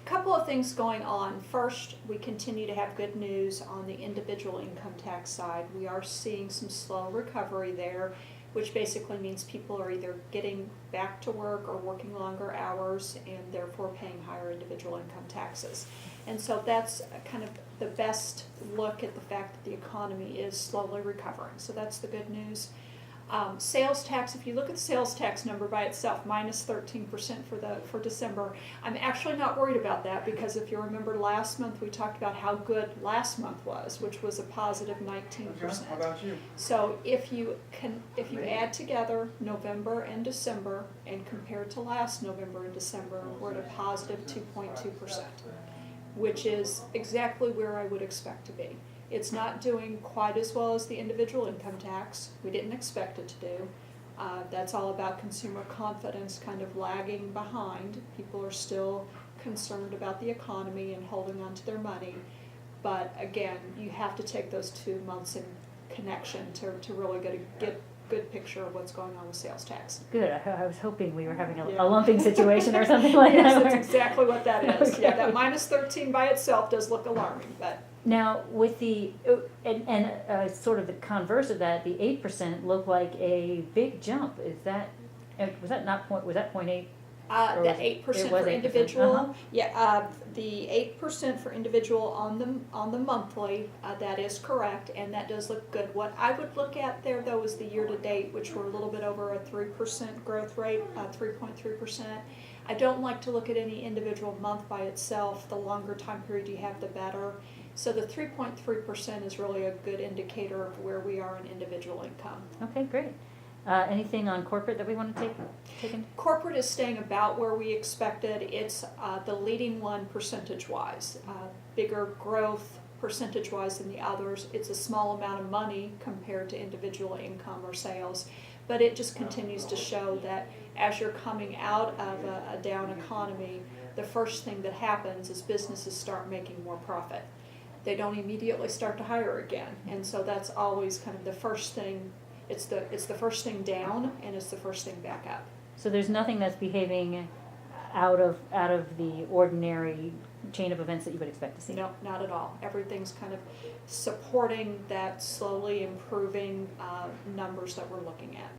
Couple of things going on. First, we continue to have good news on the individual income tax side. We are seeing some slow recovery there, which basically means people are either getting back to work or working longer hours and therefore paying higher individual income taxes. And so that's kind of the best look at the fact that the economy is slowly recovering. So that's the good news. Sales tax, if you look at the sales tax number by itself, minus 13% for December, I'm actually not worried about that, because if you remember last month we talked about how good last month was, which was a positive 19%. How about you? So if you add together November and December and compare to last November and December, we're at a positive 2.2%, which is exactly where I would expect to be. It's not doing quite as well as the individual income tax. We didn't expect it to do. That's all about consumer confidence kind of lagging behind. People are still concerned about the economy and holding on to their money. But again, you have to take those 2 months in connection to really get a good picture of what's going on with sales tax. Good. I was hoping we were having Yeah. a lumping situation or something like Yes, that. that's exactly what that is. Okay. Yeah, that minus 13 by itself does look alarming, but Now, with the, sort of the converse of that, the 8% looked like a big jump. Is that, was that not was that 0.8? Or the was it- 8% it was for 8%, individual, uh-huh. yeah, the 8% for individual on the monthly, that is correct, and that does look good. What I would look at there though is the year-to-date, which were a little bit over a 3% growth rate, 3.3%. I don't like to look at any individual month by itself. The longer time period you have, the better. So the 3.3% is really a good indicator of where we are in individual income. Okay, great. Anything on corporate that we want to take in? Corporate is staying about where we expected. It's the leading one percentage-wise. Bigger growth percentage-wise than the others. It's a small amount of money compared to individual income or sales, but it just continues to show that as you're coming out of a down economy, the first thing that happens is businesses start making more profit. They don't immediately start to hire again, and so that's always kind of the first thing. It's the first thing down, and it's the first thing back up. So there's nothing that's behaving out of the ordinary chain of events that you would expect to see? No, not at all. Everything's kind of supporting that slowly improving numbers that we're looking at.